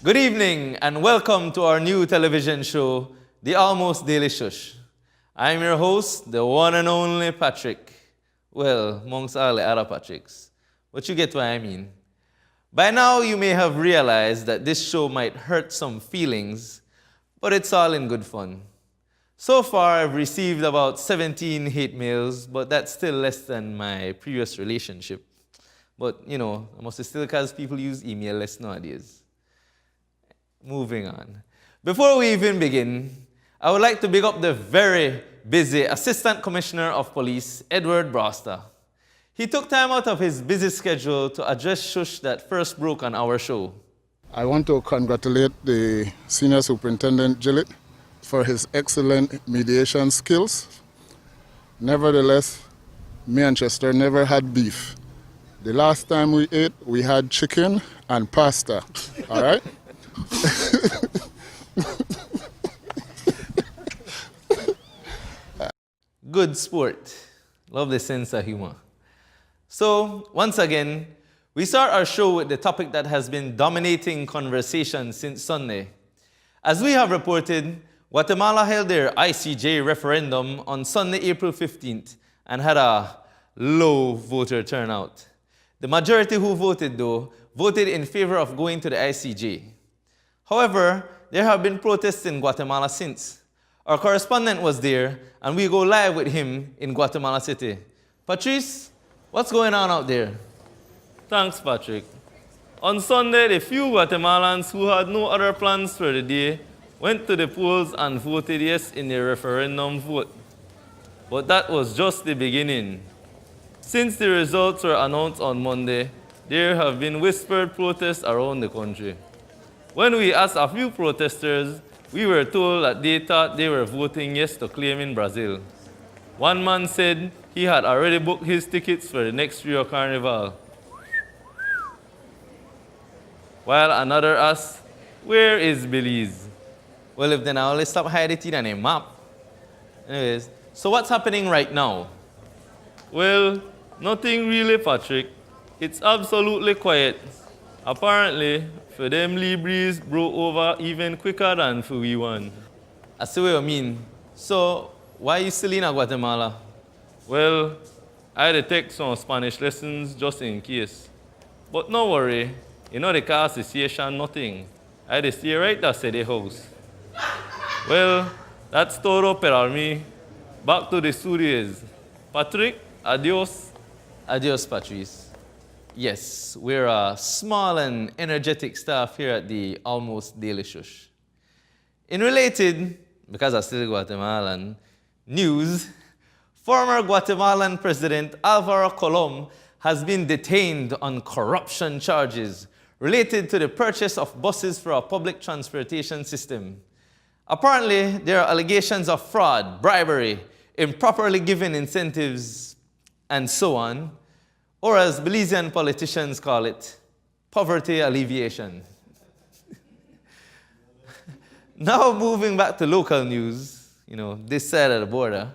Good evening and welcome to our new television show, The Almost Daily Shush. I'm your host, the one and only Patrick. Well, amongst all the other Patricks. But you get what I mean. By now you may have realized that this show might hurt some feelings, but it's all in good fun. So far I've received about 17 hate mails, but that's still less than my previous relationship. But, I must still because people use email less nowadays. Moving on. Before we even begin, I would like to big up the very busy Assistant Commissioner of Police, Edward Broster. He took time out of his busy schedule to address Shush that first broke on our show. I want to congratulate the Senior Superintendent Gillett for his excellent mediation skills. Nevertheless, me and Chester never had beef. The last time we ate, we had chicken and pasta, all right? Good sport. Love the sense of humor. So, once again, we start our show with the topic that has been dominating conversation since Sunday. As we have reported, Guatemala held their ICJ referendum on Sunday, April 15th, and had a low voter turnout. The majority who voted, though, voted in favor of going to the ICJ. However, there have been protests in Guatemala since. Our correspondent was there, and we go live with him in Guatemala City. Patrice, what's going on out there? Thanks, Patrick. On Sunday, the few Guatemalans who had no other plans for the day went to the polls and voted yes in the referendum vote. But that was just the beginning. Since the results were announced on Monday, there have been whispered protests around the country. When we asked a few protesters, we were told that they thought they were voting yes to claim in Brazil. One man said he had already booked his tickets for the next Rio Carnival. While another asked, where is Belize? Well, if then I'll stop hiding it on a map. Anyways, so what's happening right now? Well, nothing really, Patrick. It's absolutely quiet. Apparently, for them, Libris broke over even quicker than for we one. I see what you mean. So, why are you still in Guatemala? Well, I had to take some Spanish lessons just in case. But no worry, the car association, nothing. I had to stay right at the house. Well, that's todo para mí. Back to the studios. Patrick, adios. Adios, Patrice. Yes, we're a small and energetic staff here at the Almost Daily Shush. In related, because I'm still Guatemalan, news, former Guatemalan President Alvaro Colom has been detained on corruption charges related to the purchase of buses for a public transportation system. Apparently, there are allegations of fraud, bribery, improperly given incentives, and so on, or as Belizean politicians call it, poverty alleviation. Now moving back to local news, this side of the border.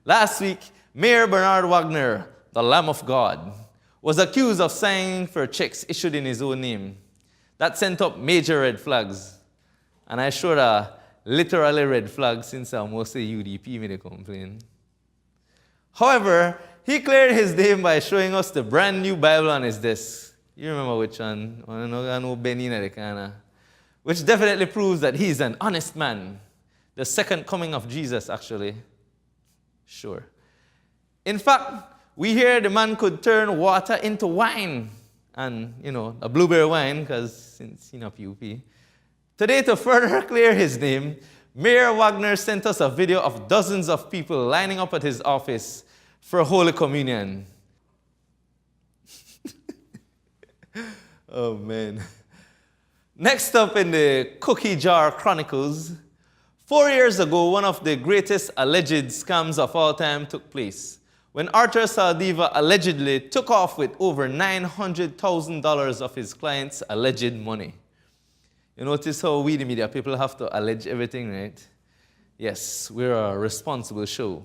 Last week, Mayor Bernard Wagner, the Lamb of God, was accused of signing for checks issued in his own name. That sent up major red flags. And I showed a literally red flag since I'm mostly UDP made a complaint. However, he cleared his name by showing us the brand new Bible on his desk. You remember which one? Which definitely proves that he's an honest man. The second coming of Jesus, actually. Sure. In fact, we hear the man could turn water into wine. And, a blueberry wine, because since, PUP. Today, to further clear his name, Mayor Wagner sent us a video of dozens of people lining up at his office for Holy Communion. Oh, man. Next up in the Cookie Jar Chronicles, 4 years ago, one of the greatest alleged scams of all time took place, when Arthur Saldiva allegedly took off with over $900,000 of his clients' alleged money. You notice how we, the media people, have to allege everything, right? Yes, we're a responsible show.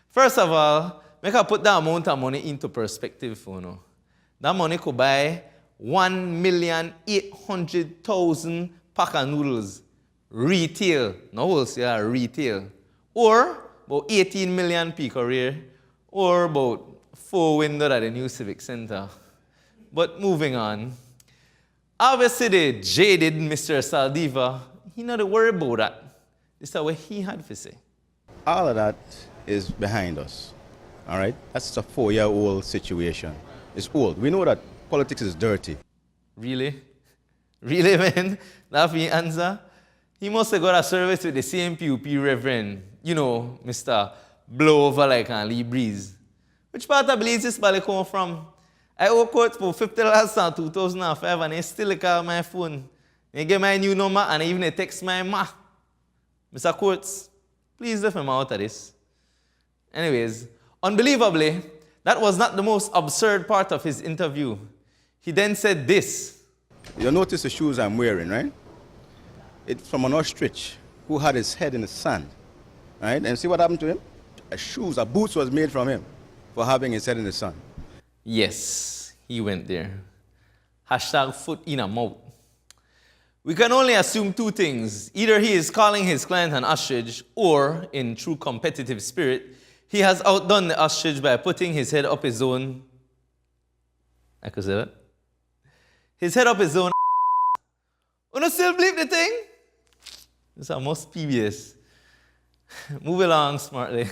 First of all, make I put that amount of money into perspective. That money could buy 1,800,000 pack of noodles. Retail, no wholesale, retail. Or about 18 million pico-rear, or about 4 windows at the new Civic Center. But moving on. Obviously, the jaded Mr. Saldiva, he not worried about that. This is what he had to say. All of that is behind us, all right? That's a 4-year-old situation. It's old. We know that politics is dirty. Really? Really, man? That's the answer? He must have got a service with the same PUP reverend, you know, Mr. Blow Over Like a Lee Breeze. Which part of Belize this bally come from? I owe quotes for $50 in 2005 and they still call my phone. They get my new number and even they text my ma. Mr. Coates, please leave him out of this. Anyways, unbelievably, that was not the most absurd part of his interview. He then said this. You notice the shoes I'm wearing, right? It's from an ostrich who had his head in the sand, right? And see what happened to him? A boots was made from him for having his head in the sun. Yes, he went there. Hashtag foot in a mouth. We can only assume two things. Either he is calling his client an ostrich, or, in true competitive spirit, he has outdone the ostrich by putting his head up his own... I could say that? His head up his own... Wanna still believe the thing? This is most PBS. Move along smartly.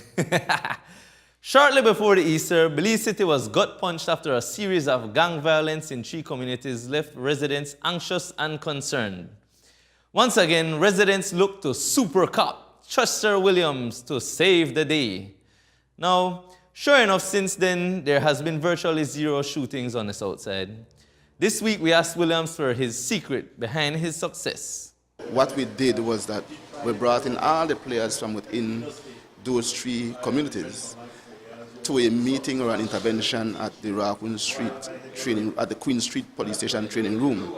Shortly before the Easter, Belize City was gut-punched after a series of gang violence in 3 communities left residents anxious and concerned. Once again, residents looked to super cop Chester Williams to save the day. Now, sure enough, since then, there has been virtually 0 shootings on the south side. This week, we asked Williams for his secret behind his success. What we did was that we brought in all the players from within those 3 communities to a meeting or an intervention at the Raccoon Street training, at the Queen Street Police Station training room.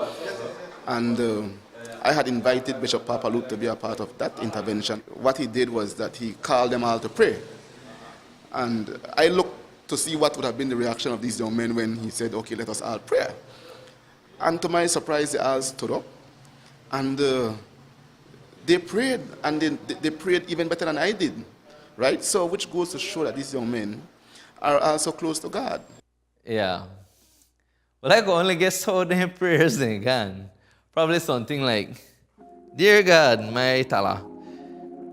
And I had invited Bishop Papaluke to be a part of that intervention. What he did was that he called them all to pray. And I looked to see what would have been the reaction of these young men when he said, okay, let us all pray. And to my surprise, they all stood up. And they prayed, and they prayed even better than I did, right? So, which goes to show that these young men are also close to God. Yeah. Well, I can only guess how their prayers they can. Probably something like, Dear God, my Tala,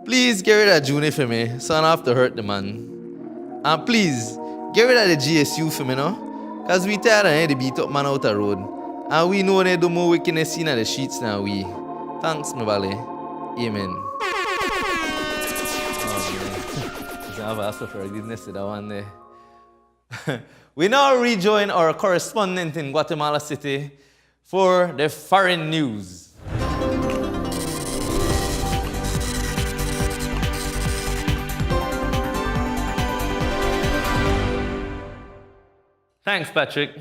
please get rid of Juni for me, so I don't have to hurt the man. And please, get rid of the GSU for me, no? Because we tired of the beat up man out the road. And we know they do more wickedness in the streets now, we. Thanks, my valley. Amen. I have asked for forgiveness to that one day. We now rejoin our correspondent in Guatemala City for the foreign news. Thanks, Patrick.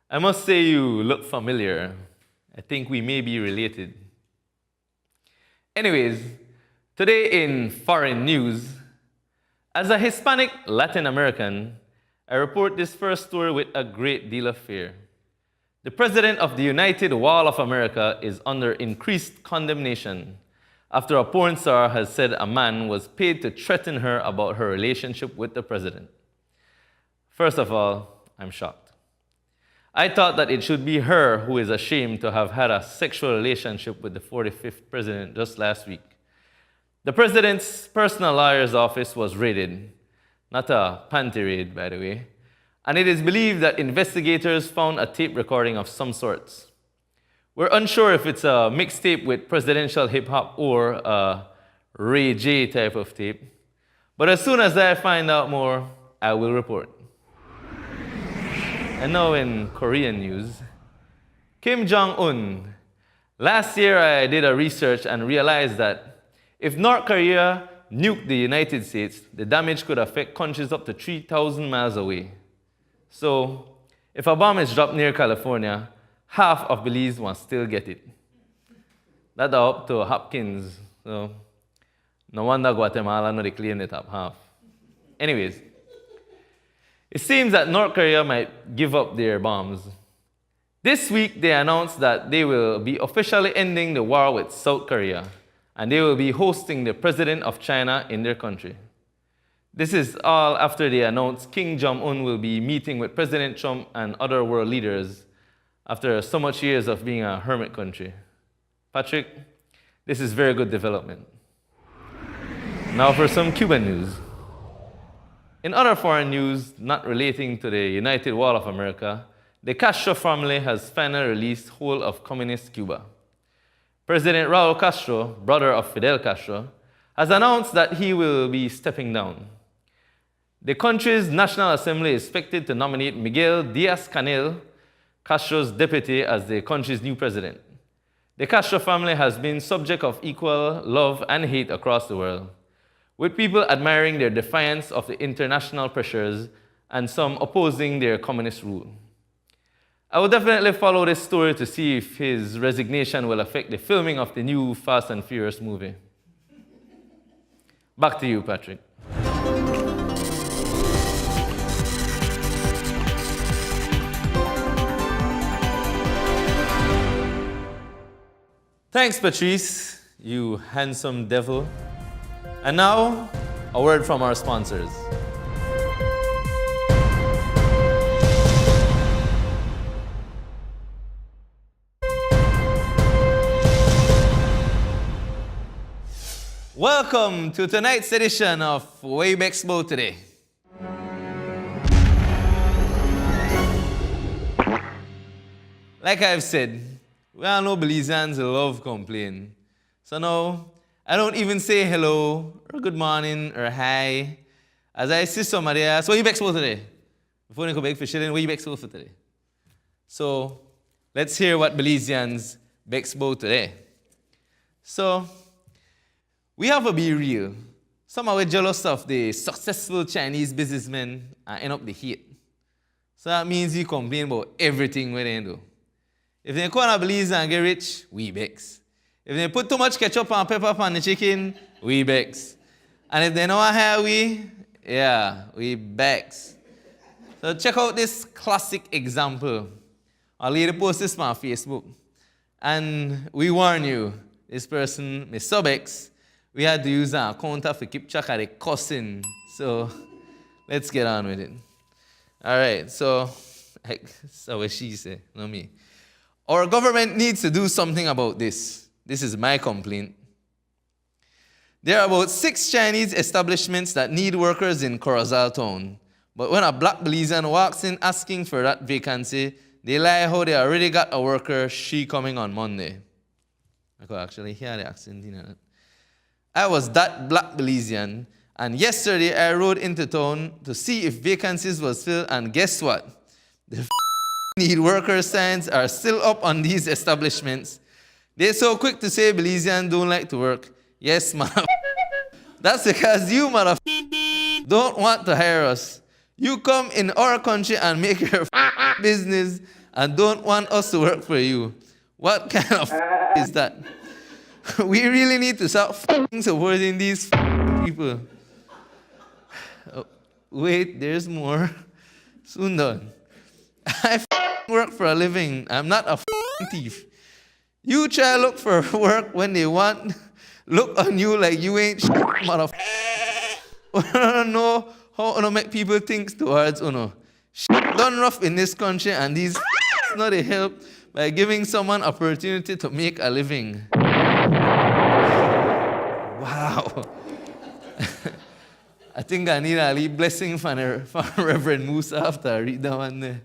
I must say you look familiar. I think we may be related. Anyways, today in foreign news, as a Hispanic Latin American, I report this first story with a great deal of fear. The President of the United Wall of America is under increased condemnation after a porn star has said a man was paid to threaten her about her relationship with the President. First of all, I'm shocked. I thought that it should be her who is ashamed to have had a sexual relationship with the 45th President just last week. The President's personal lawyer's office was raided. Not a panty raid, by the way. And it is believed that investigators found a tape recording of some sorts. We're unsure if it's a mixtape with presidential hip-hop or a Ray J type of tape. But as soon as I find out more, I will report. And now in Korean news, Kim Jong-un. Last year I did a research and realized that if North Korea nuked the United States, the damage could affect countries up to 3,000 miles away. So, if a bomb is dropped near California, half of Belize will still get it. That's up to Hopkins. So, no wonder Guatemala no they claim the top half. Anyways, it seems that North Korea might give up their bombs. This week, they announced that they will be officially ending the war with South Korea, and they will be hosting the president of China in their country. This is all after they announced Kim Jong-un will be meeting with President Trump and other world leaders after so much years of being a hermit country. Patrick, this is very good development. Now for some Cuban news. In other foreign news not relating to the United Wall of America, the Castro family has finally released whole of communist Cuba. President Raul Castro, brother of Fidel Castro, has announced that he will be stepping down. The country's National Assembly is expected to nominate Miguel Diaz-Canel, Castro's deputy, as the country's new president. The Castro family has been subject of equal love and hate across the world, with people admiring their defiance of the international pressures and some opposing their communist rule. I will definitely follow this story to see if his resignation will affect the filming of the new Fast and Furious movie. Back to you, Patrick. Thanks, Patrice, you handsome devil. And now, a word from our sponsors. Welcome to tonight's edition of Wave Expo Today. Like I've said, we all know Belizeans love complain. So now, I don't even say hello, or good morning, or hi. As I see somebody ask, what you Expo today? Before you go back for shilling, what you Expo for today? So, let's hear what Belizeans Expo today. So, we have to be real. Some are jealous of the successful Chinese businessmen and end up the hate. So that means you complain about everything we they do. If they come to Belize and get rich, we vex. If they put too much ketchup and pepper on the chicken, we vex. And if they know how we vex. So check out this classic example. I'll later post this on Facebook. And we warn you, this person, Miss Subex, we had to use an counter to keep track of the cussing. So let's get on with it. All right, so what she said, not me. Our government needs to do something about this. This is my complaint. There are about 6 Chinese establishments that need workers in Corozal town. But when a black Belizean walks in asking for that vacancy, they lie how they already got a worker, she coming on Monday. I could actually hear the accent in it. I was that black Belizean, and yesterday I rode into town to see if vacancies was filled, and guess what? The need worker signs are still up on these establishments. They're so quick to say Belizeans don't like to work. Yes, mother. That's because you, mother, don't want to hire us. You come in our country and make your business and don't want us to work for you. What kind of is that? We really need to start supporting these people. Oh, wait, there's more. Soon done. I work for a living. I'm not a thief. You try look for work when they want, look on you like you ain't motherfucker. I don't know how to make people think towards uno. Done rough in this country, and these not a help by giving someone opportunity to make a living. Wow. I think I need a little blessing from Reverend Musa after I read that one there.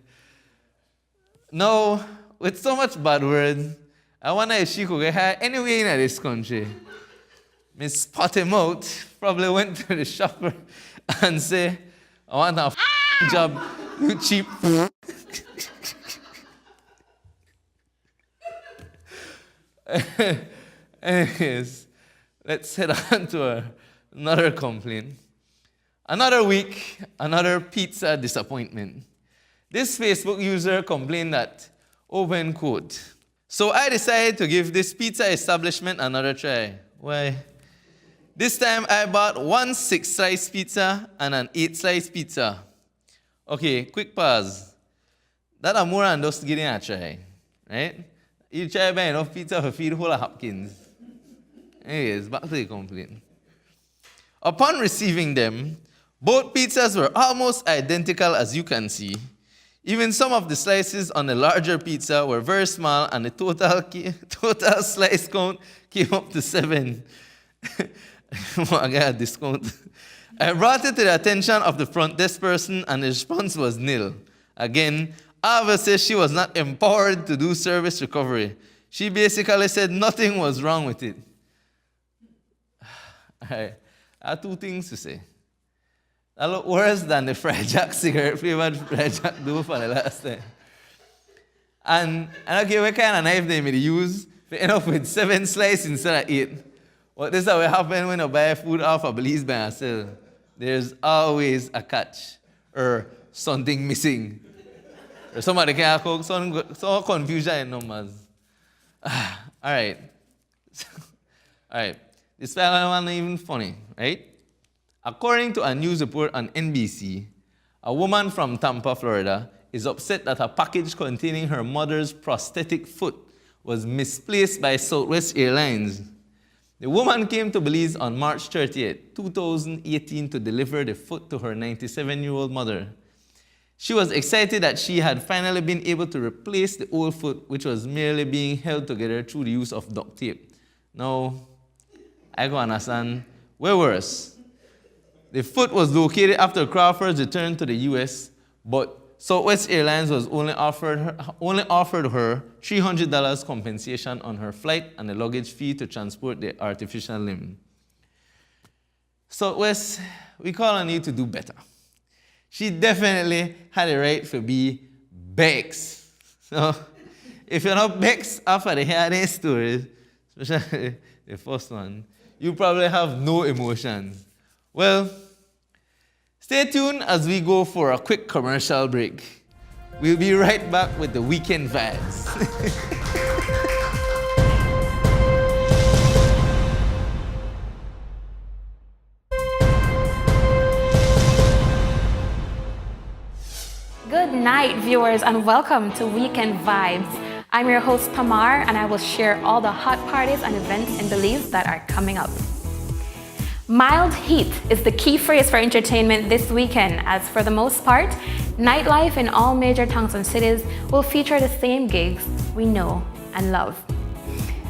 Now, with so much bad words, I wonder if she could get hired anywhere in this country. Miss Spot him out, probably went to the shopper and say, I want a job, you cheap. Anyways, let's head on to another complaint. Another week, another pizza disappointment. This Facebook user complained that, open quote, so I decided to give this pizza establishment another try. Why? This time I bought 1 6-slice pizza and an 8-slice pizza. Okay, quick pause. That are more than just getting a try, right? You try buying enough pizza for feed whole of Hopkins. Anyways, back to the complaint. Upon receiving them, both pizzas were almost identical, as you can see. Even some of the slices on the larger pizza were very small, and the total slice count came up to 7. I got a discount. I brought it to the attention of the front desk person, and the response was nil. Again, Ava says she was not empowered to do service recovery. She basically said nothing was wrong with it. I have 2 things to say. That look worse than the Fried Jack cigarette flavored Fried Jack do for the last time. And I don't care what kind of knife they may use, they end up with 7 slices instead of 8. But this is what happens when you buy food off a Belize by yourself. There's always a catch or something missing. Or somebody can't cook, some confusion in numbers. All right. All right. This one is even funny, right? According to a news report on NBC, a woman from Tampa, Florida, is upset that a package containing her mother's prosthetic foot was misplaced by Southwest Airlines. The woman came to Belize on March 30th, 2018, to deliver the foot to her 97-year-old mother. She was excited that she had finally been able to replace the old foot, which was merely being held together through the use of duct tape. Now, I can understand where worse. The foot was located after Crawford's return to the U.S., but Southwest Airlines was only offered her $300 compensation on her flight and the luggage fee to transport the artificial limb. Southwest, we call on you to do better. She definitely had a right to be vexed. So, if you're not vexed after the hearing stories, especially the first one, you probably have no emotions. Well, stay tuned as we go for a quick commercial break. We'll be right back with the weekend vibes. Good night, viewers, and welcome to Weekend Vibes. I'm your host, Tamar, and I will share all the hot parties and events in Belize that are coming up. Mild heat is the key phrase for entertainment this weekend, as for the most part, nightlife in all major towns and cities will feature the same gigs we know and love.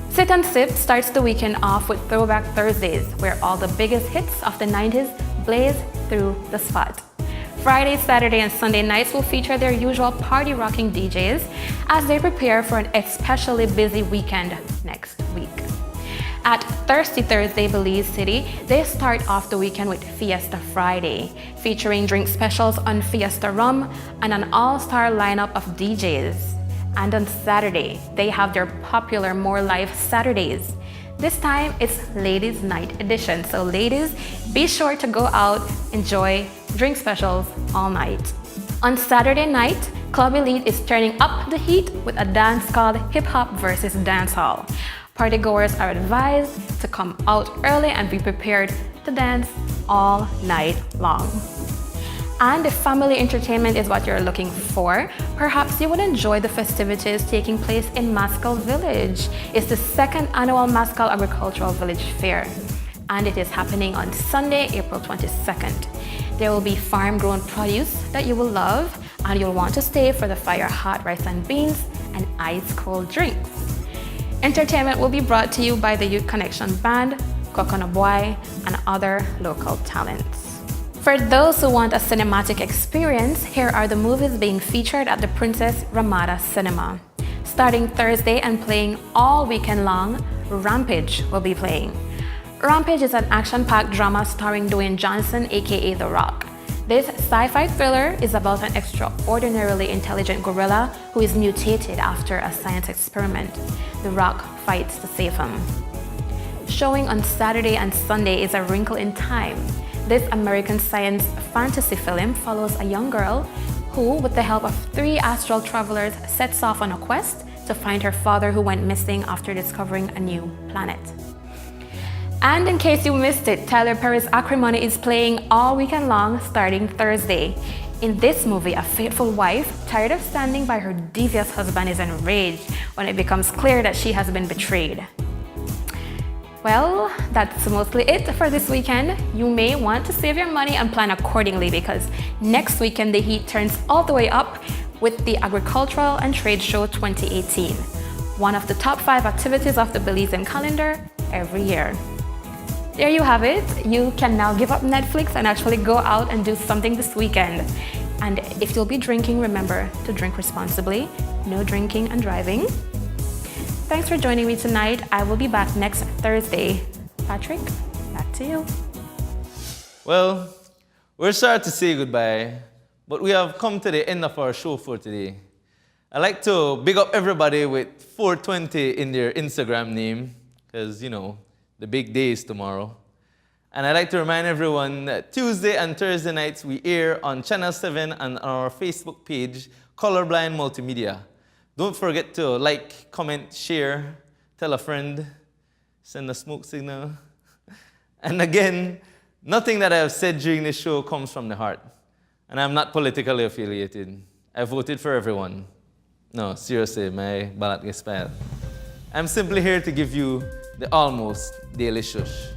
Sit and Sip starts the weekend off with Throwback Thursdays, where all the biggest hits of the 90s blaze through the spot. Friday, Saturday, and Sunday nights will feature their usual party-rocking DJs as they prepare for an especially busy weekend next week. At Thirsty Thursday Belize City, they start off the weekend with Fiesta Friday, featuring drink specials on Fiesta Rum and an all-star lineup of DJs. And on Saturday, they have their popular More Life Saturdays. This time, it's Ladies' Night edition, so ladies, be sure to go out, enjoy, drink specials all night. On Saturday night, Club Elite is turning up the heat with a dance called Hip Hop versus Dancehall. Partygoers are advised to come out early and be prepared to dance all night long. And if family entertainment is what you're looking for, perhaps you would enjoy the festivities taking place in Maskell Village. It's the second annual Maskell Agricultural Village Fair, and it is happening on Sunday, April 22nd. There will be farm-grown produce that you will love, and you'll want to stay for the fire hot rice and beans and ice-cold drinks. Entertainment will be brought to you by the Youth Connection Band, Coconut Boy, and other local talents. For those who want a cinematic experience, here are the movies being featured at the Princess Ramada Cinema. Starting Thursday and playing all weekend long, Rampage will be playing. Rampage is an action-packed drama starring Dwayne Johnson, aka The Rock. This sci-fi thriller is about an extraordinarily intelligent gorilla who is mutated after a science experiment. The Rock fights to save him. Showing on Saturday and Sunday is A Wrinkle in Time. This American science fantasy film follows a young girl who, with the help of 3 astral travelers, sets off on a quest to find her father who went missing after discovering a new planet. And in case you missed it, Tyler Perry's Acrimony is playing all weekend long starting Thursday. In this movie, a faithful wife, tired of standing by her devious husband, is enraged when it becomes clear that she has been betrayed. Well, that's mostly it for this weekend. You may want to save your money and plan accordingly because next weekend the heat turns all the way up with the Agricultural and Trade Show 2018, one of the top 5 activities of the Belizean calendar every year. There you have it. You can now give up Netflix and actually go out and do something this weekend. And if you'll be drinking, remember to drink responsibly. No drinking and driving. Thanks for joining me tonight. I will be back next Thursday. Patrick, back to you. Well, we're sorry to say goodbye, but we have come to the end of our show for today. I'd like to big up everybody with 420 in their Instagram name, because, you know, the big day is tomorrow. And I'd like to remind everyone that Tuesday and Thursday nights we air on Channel 7 and on our Facebook page, Colorblind Multimedia. Don't forget to like, comment, share, tell a friend, send a smoke signal. And again, nothing that I have said during this show comes from the heart. And I'm not politically affiliated. I voted for everyone. No, seriously, my ballot gets expired. I'm simply here to give you the almost daily shush.